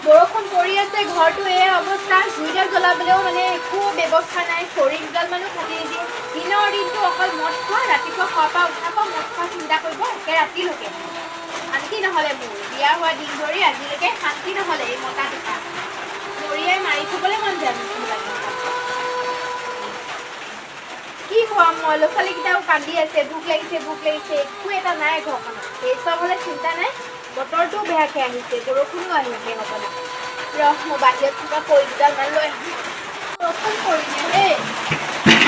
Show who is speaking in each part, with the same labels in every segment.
Speaker 1: বৰষুণ পৰি আছে, ঘৰটো এই অৱস্থা, জুইডাল জ্বলাবলৈও মানে একো ব্যৱস্থা নাই, খৰিডাল মানুহ কাটি নিদিয়ে। দিনৰ দিনটো অকল মদ খোৱা, ৰাতিপুৱা খোৱাৰ পৰা উঠাৰ পৰা মদ খোৱা চিন্তা কৰিব একে ৰাতিলৈকে। শান্তি নহ'লে মোৰ বিয়া হোৱা দিন ধৰি আজিলৈকে শান্তি নহ'লে এই মতা দুটা মৰিয়াই মাৰি থ'বলৈ মন যায় মোক লাগে। কি খোৱাম মই? ল'ৰা ছোৱালীকেইটাও কান্দি আছে, ভোক লাগিছে একো এটা নাই ঘৰখনত। এই চব হ'লে চিন্তা নাই। বতৰটো বেয়াকৈ আহিছে, বৰষুণো আহিছে হ'বলৈ। মই বাহিৰত থকা খৰি দুডালমান লৈ আহিম। বৰষুণ পৰিলে দেই,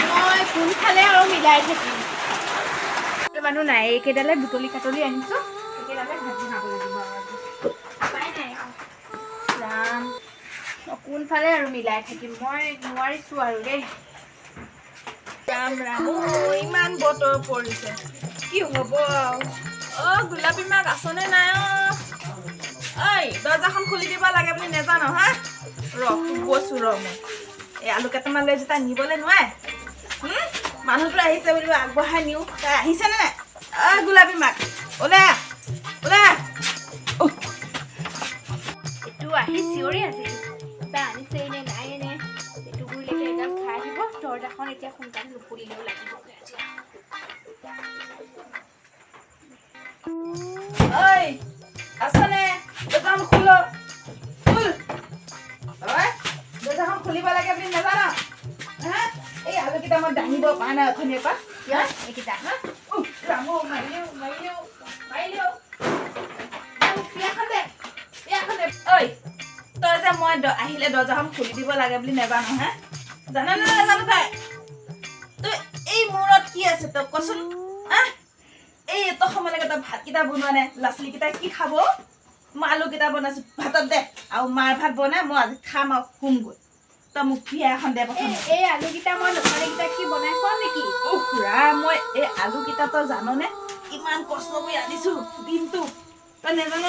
Speaker 1: মই কোনফালে আৰু মিলাই থাকিম। মানুহ নাই, এইকেইডালে বুটলি কাটলি আনিছোঁ, এইকেইডালে ভাজি খাব লাগিব উপায় নাই। ৰাম, মই কোনফালে আৰু মিলাই থাকিম, মই নোৱাৰিছোঁ আৰু দেই।
Speaker 2: ৰাম ৰাম, ইমান বতৰ পৰিছে, কি হ'ব? গোলাপী মাক আছনে নাই? ঐ, দৰ্জাখন খুলি দিব লাগে বুলি নেজানো হা? গৈছোঁ মই এই আলু কেইটামান লৈ যেতিয়া নিবলৈ নোৱাৰে, মানুহটো আহিছে বুলি আগবঢ়াই নিওঁ, তাই আহিছেনে নাই? গোলাপী মাক ওলে ওলে।
Speaker 1: এইটো আহি চিঞৰি আছে, কিবা আনিছে নে নাই নে? এইটো গুৰিলৈকে এডাল খাই আহিব, দৰ্জাখন এতিয়া সোনকালে নুখুলিলেও লাগিব।
Speaker 2: ঐ, আছনে? দৰ্জাখন খোল। দৰ্জাখন খুলিব লাগে বুলি নেজানো হা? এই আলু কেইটা মই দাঙিব পৰা নাই অথনিৰ পৰা।
Speaker 1: এইকেইটা
Speaker 2: ৰামো মাৰিলেও ঐ, তই যে মই আহিলে দৰ্জাখন খুলি দিব লাগে বুলি নেজানো হা? জানা নে নেজানো তাই? তই এই মূৰত কি আছে তই কচোন? এই এত সময়লৈকে তই ভাতকেইটা বনোৱা নাই, ল'ৰা ছোৱালীকেইটাই কি খাব? মই আলু কেইটা বনাইছো, ভাতত দে আৰু মাৰ ভাত বনাই মই আজি খাম আৰু শুমগৈ। তই মোক পিয়া এখন দে প্ৰথম।
Speaker 1: এই আলুকেইটা মই ল'ৰা ছোৱালীকেইটাক কি বনাই খুৱাম নেকি?
Speaker 2: মই এই আলু কেইটা তই জাননে ইমান কষ্ট কৰি আনিছো দিনটো, তই নেজান?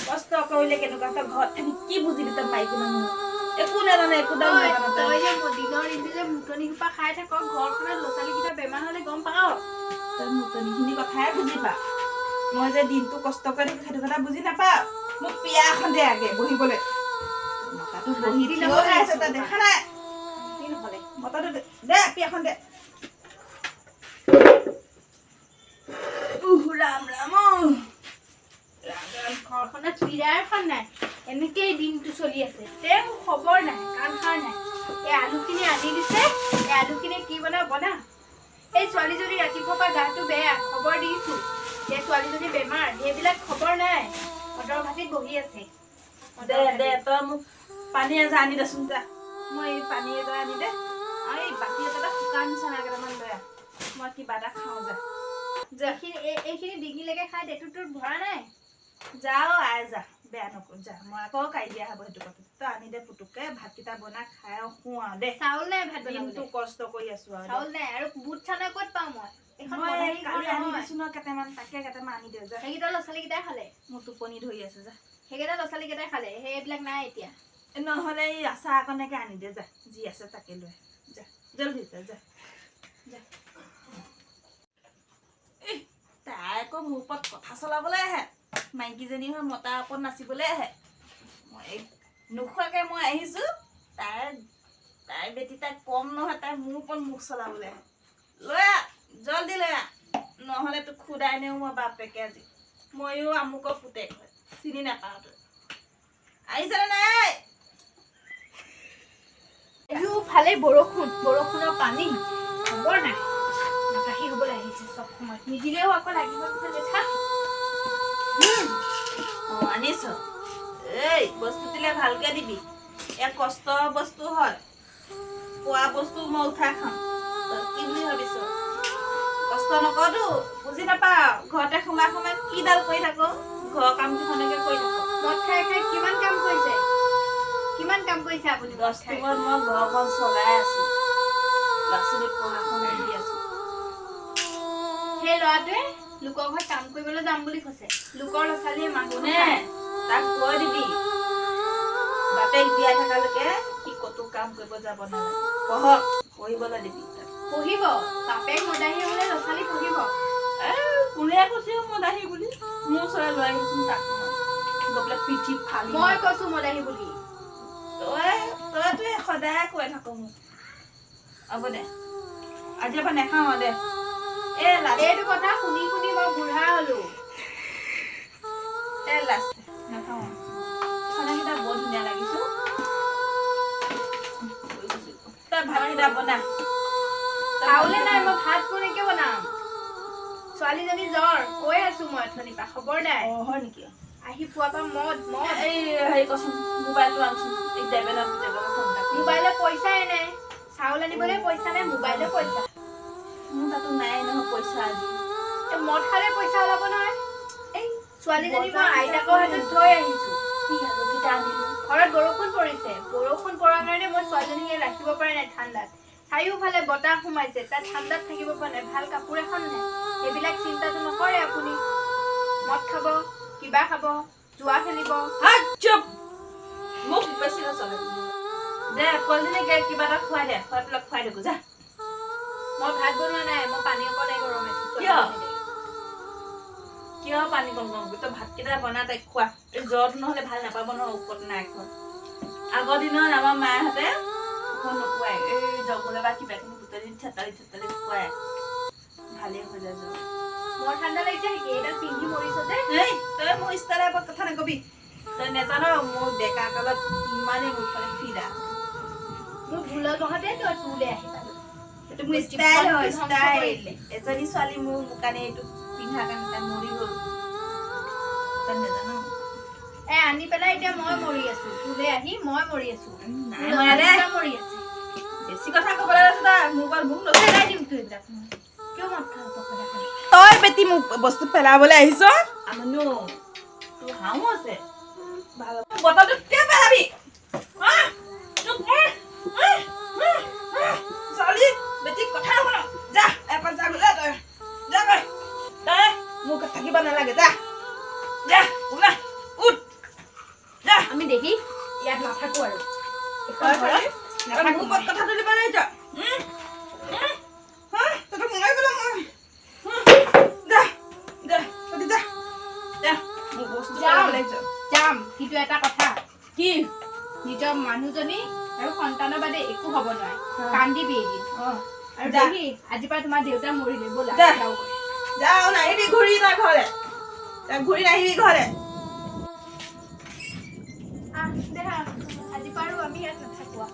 Speaker 2: কষ্ট কৰিলে কেনেকুৱা, তই ঘৰত থাকি কি বুজিবি? তই মাইকী মানুহ একো নেজানে, একো দাম নেজান
Speaker 1: তই যে দিনৰ দিনটো যে মুটনি সোপা খাই থাক, ঘৰখনত ল'ৰা ছোৱালীকেইটা বেমাৰ হ'লে গম পাৱ?
Speaker 2: তই মুটনিখিনি কথাই বুজি পা, মই যে দিনটো কষ্ট কৰি থাকো সেইটো কথা বুজি নাপাৱ? মোক পিয়া এখন দে আগে বহিবলৈ। মতাটো বহি থিয় হৈ আছে, তই দেখা নাই? মতাটো দে পিয়াখন দে। ৰাম ৰাম,
Speaker 1: ঘৰখনত পীড়াৰখন নাই, এনেকেই দিনটো চলি আছে, তেওঁ খবৰ নাই, কাণ সাৰ নাই। এই আলুখিনি আনি দিছে, এই আলুখিনি কি বনা। এই ছোৱালীজনী ৰাতিপুৱাৰ পৰা গাটো বেয়া, খবৰ দিছোঁ। এই ছোৱালীজনী বেমাৰ, সেইবিলাক খবৰ নাই। মটৰ ভাটিত বহি আছে।
Speaker 2: দে তই মোক পানী এজাৰ আনি দেচোন যা। মই এই পানী এজাৰ আনি দে আৰু এই বাতি এটা শুকান চানা কেইটামান লৈ আহ, মই কিবা এটা খাওঁ যা।
Speaker 1: এইখিনি ডিঙিলৈকে খাই দেটো তোৰ ভৰা নাই।
Speaker 2: যাও আই যা, বেয়া নকৰো যা, মই আকৌ কাজিয়া হ'ব সেইটো কথা। তই আনি দে পুতুককে, ভাতকেইটা বনাই খাই আৰু শু আৰু দে।
Speaker 1: চাউল নাই ভাত
Speaker 2: দিনটো কষ্ট কৰি আছো আৰু।
Speaker 1: চাউল নাই আৰু বুট চানা ক'ত পাওঁ মই?
Speaker 2: মই কালি আনি দিছো ন কেইটামান, তাকে কেইটামান আনি দে যা।
Speaker 1: সেইকেইটা ল'ৰা ছোৱালীকেইটাই খালে।
Speaker 2: মোৰ টোপনি ধৰি আছে যা।
Speaker 1: সেইকেইটা ল'ৰা ছোৱালীকেইটাই খালে, সেইবিলাক নাই এতিয়া।
Speaker 2: নহ'লে এই আচাৰ অকণকে আনি দে যা, যি আছে তাকে লৈ যা, জলদি যা। তাই আকৌ মোৰ ওপৰত কথা চলাবলৈ আহে, মাইকীজনী হৈ মতাৰ ওপৰত নাচিবলৈ আহে। মই নোখোৱাকৈ মই আহিছোঁ, তাই বেটি তাই কম নহয়, তাই মোৰ ওপৰত মুখ চলাবলৈ আহে। লৈ আহ, জলদি লৈ আহ, নহ'লে তোক খুদাই নেও মই বাপেকে আজি। ময়ো আমুকৰ পুতেক হয়, চিনি নাপাওঁ তই। আহিছেনে নাই?
Speaker 1: ফালে বৰষুণৰ পানী খবৰ নাই। নাকাশী হ'বলৈ আহিছে চব সময়ত, নিদিলেও আকৌ লাগিব লেঠা।
Speaker 2: আনিছ এই বস্তু দিলে ভালকে দিবি, এয়া কষ্ট বস্তু হয়, পোৱা বস্তু মই উঠাই খাম। তই কি বুলি ভাবিছ? কষ্ট নকৰতো বুজি নাপাওঁ, ঘৰতে সোমাই কিডাল কৰি থাকো, ঘৰৰ কাম কেইখনকে কৰি থাকো।
Speaker 1: মদ খাই কিমান কাম কৰিছে আপুনি?
Speaker 2: 10 টিঙত মই ঘৰখন চলাই আছো, ল'ৰা ছোৱালীক পঢ়া শুনা দি আছো।
Speaker 1: সেই ল'ৰাটোৱে লোকৰ ঘৰত কাম কৰিবলৈ যাম বুলি কৈছে, লোকৰ ল'ৰা ছোৱালীয়ে
Speaker 2: কোনে তাক কৈ দিবি বাপেক বিয়া থকালৈকে সি ক'তো কাম কৰিব যাব নালাগে, পঢ়িবলৈ দিবি।
Speaker 1: পঢ়িব, বাপেক মদাহী হ'লে ল'ৰা ছোৱালী পঢ়িব।
Speaker 2: কোনে কৈছে মদাহী বুলি? মোৰ ওচৰলৈ লৈ আহিছোন তাক। গৈ পেলাই পিঠি ফালি
Speaker 1: মই কৈছো মদাহী বুলি
Speaker 2: তইতো সদায় কৈ থাক মোক হ'ব দে আজিৰ পৰা নাখাওঁ দে
Speaker 1: এইটো কথা শুনি শুনি মই বুঢ়া হলো
Speaker 2: লাষ্ট নাখাওঁ খানাকেইটা বৰ ধুনীয়া লাগিছো তই ভাতকেইটা বনা
Speaker 1: চাউলে নাই মই ভাত কেনেকে বনাম ছোৱালীজনী জ্বৰ কৈ আছো মই অথনিৰ পৰা খবৰদাৰ
Speaker 2: হয় নেকি
Speaker 1: আহি পোৱা পৰা মদ
Speaker 2: এই হেৰি কচোন মোবাইলটো আনচোন এই দেবেনা ফোন এটা
Speaker 1: মোবাইলত পইচাই নাই চাউল আনিবলৈ পইচা নাই মোবাইলত পইচা
Speaker 2: মোৰ তাতো নাই নহয় পইচা আজি
Speaker 1: মদ খালে পইচা ওলাব নহয় এই ছোৱালীজনী মই আইতাকৰ হাতত থৈ আহিছো ঘৰত বৰষুণ পৰিছে বৰষুণ পৰাৰ কাৰণে মই ছোৱালীজনীক ৰাখিব পৰা নাই ঠাণ্ডাত চাৰিওফালে বতাহ সোমাইছে তাত ঠাণ্ডাত থাকিব পৰা নাই ভাল কাপোৰ এখন নাই সেইবিলাক চিন্তাটো নকৰে আপুনি মদ খাব কিবা খাব জুৱা খেলিব
Speaker 2: চুপ মোক বেছি নচলে দে পোৱালীজনীকে কিবা এটা খুৱাই দে খুৱাই দেখো যা
Speaker 1: মই ভাত বনোৱা নাই মই পানী অকণ গৰম
Speaker 2: কিয় পানী গৰম তই ভাতকেইটা বনা তাইক খোৱা এই জ্বৰটো নহ'লে ভাল নাপাব নহয় ঔষধ নাই খোৱা আগৰ দিনত আমাৰ মাহঁতে ঔষধ নোখোৱাই এই জংঘলে বা কিবা কিবি বুটলি থেতালি খুৱাই ভালেই হৈ যায় জ্বৰ
Speaker 1: মোৰ ঠাণ্ডা লাগিছে নেকি এইডাল পিন্ধি মৰিছ যে
Speaker 2: এই তই মোৰ ষ্টাইলৰ কথা নকবি তই নেজান মোৰ ডেকা কালত ইমানেই মোৰ ফালে ফিৰা
Speaker 1: মোৰ ভুলৰ জহতে তই তোলে আহি পালো
Speaker 2: এইটো মোৰ ষ্টাইল হয় ষ্টাইল এজনী ছোৱালী মোৰ কাৰণে এইটো পিন্ধা কাৰণে তাই মৰি গ'ল তই নেজান
Speaker 1: আনি পেলাই এতিয়া মই মৰি আছো তোলে আহি মই মৰি আছো মৰি আছে
Speaker 2: বেছি কথা ক'বলৈ আছে তই মোবাইল মোক
Speaker 1: পেলাই দিম তোৰ এইবিলাক কিয় মদ খাৱ
Speaker 2: তই বেটি মোক বস্তু পেলাবলৈ আহিছ আমনো তোৰ হাও আছে ভাল বটলটো কিয় পেলাবি ছোৱালী বেটি কথা শুন যা এপাক যা বোলে তই যা গৈ তই মোক থাকিব নালাগে যা যা ওলা উঠ যা
Speaker 1: আমি দেখি ইয়াত নাথাকো আৰু
Speaker 2: মোৰ ক'ত কথা তুলিব নাই তই তই মৰাই গ'লা মই
Speaker 1: যাম কিন্তু এটা কথা
Speaker 2: কি
Speaker 1: নিজৰ মানুহজনী আৰু সন্তানৰ বাদে একো হ'ব নোৱাৰে কান্দিবি এদিন আৰু দেখি আজিৰ পৰা তোমাৰ দেউতা মৰিলে ব'লা
Speaker 2: যাও নাহিবি ঘূৰি তই ঘৰলে ঘূৰি নাহিবি ঘৰলে
Speaker 1: দেখা আজিৰ পৰা আমি ইয়াত নাথাকো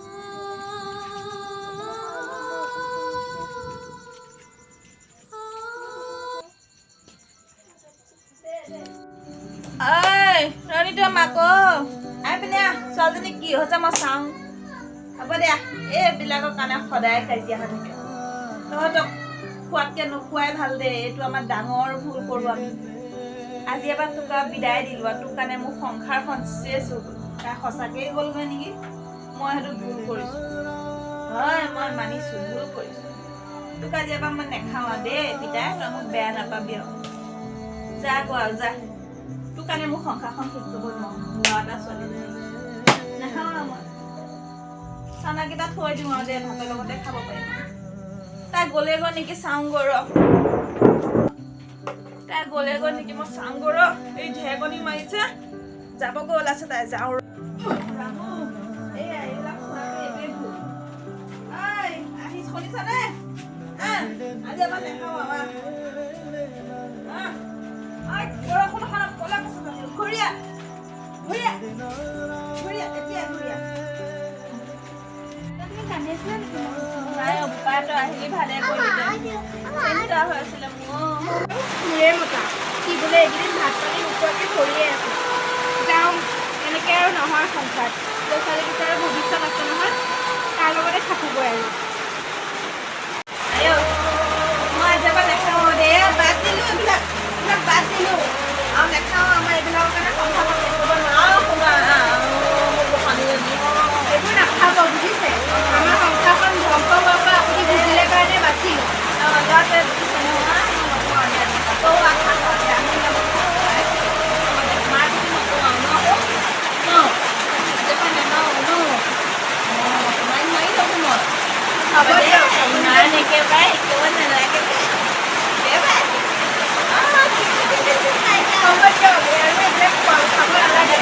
Speaker 2: ৰণিতৰ মাক আহি পিনে ছোৱালীজনী কি হৈছে মই চাওঁ হ'ব দিয়া এইবিলাকৰ কাৰণে সদায় কাজিয়া হৈ থাকে তহঁতক খোৱাতকৈ নোখোৱাই ভাল দে এইটো আমাৰ ডাঙৰ ভুল কৰোঁ আমি আজি এবাৰ তোক বিদায় দিলোঁ আৰু তোৰ কাৰণে মোৰ সংসাৰখন চেচ হৈ গ'ল তাই সঁচাকৈয়ে গ'লগৈ নেকি মই সেইটো ভুল কৰিছোঁ হয় মই মানিছোঁ ভুল কৰিছোঁ তোক আজি এবাৰ মই নাখাওঁ দেই পিতাই তই মোক বেয়া নাপাবি আৰু যা গৈ আৰু যা তোৰ কাৰণে মোৰ সংসাৰখন শেষ কৰিব নোৱাৰোঁ ল'ৰা এটা ছোৱালীজনী নাখাওঁ আৰু মই চানাকেইটা থৈ দিওঁ আৰু দে ভাতৰ লগতে খাব পাৰিম তাই গ'লেগৈ নেকি চাওঁগৈ ৰ তাই গ'লেগৈ নেকি মই চাওঁগৈ ৰ এই ঢেৰেকনি মাৰিছে যাবগৈ ওলাইছে তাই যাওঁ ৰামু এইয়া এইবিলাক খোৱাকৈ এইটোৱে ভুল আহি শুনিছানে আজি এবাৰ নাখাওঁ আমাৰ বৰষুণখনত ক'লা কচু কাটিলোঁ ঘূৰিয়া এতিয়া ঘূৰিয়া নাই বোপাই তই আহিলি ভালে কৰিলি চিন্তা হৈ আছিলে
Speaker 1: মোৰে মতা কি বোলে এইকেইদিন ভাত পানী নোখোৱাকৈ কৰিয়ে আছো যাওঁ এনেকৈ আৰু নহয় সংসাৰ ল'ৰা ছোৱালীকেইটাৰ ভৱিষ্যত আছে নহয় তাৰ লগতে থাকোগৈ আৰু
Speaker 2: মই আজি এবাৰ নাখাওঁ দে বাদ দিলোঁ এইবিলাক বাদ দিলোঁ আৰু নাখাওঁ আমাৰ এইবিলাকৰ কাৰণে সংসাৰখন শেষ কৰিব নোৱাৰোঁ
Speaker 1: এইবোৰ নাখাব বুজিছে আমাৰ সংসাৰখন ধ্বংস হোৱাৰ পৰা আপুনি বুজিলে কাৰণে বাচিলোঁ
Speaker 2: হ'ব দিয়ক ইমান একেবাৰে নালাগে
Speaker 1: হ'ব দিয়ক আৰু এইবিলাক খাব নালাগে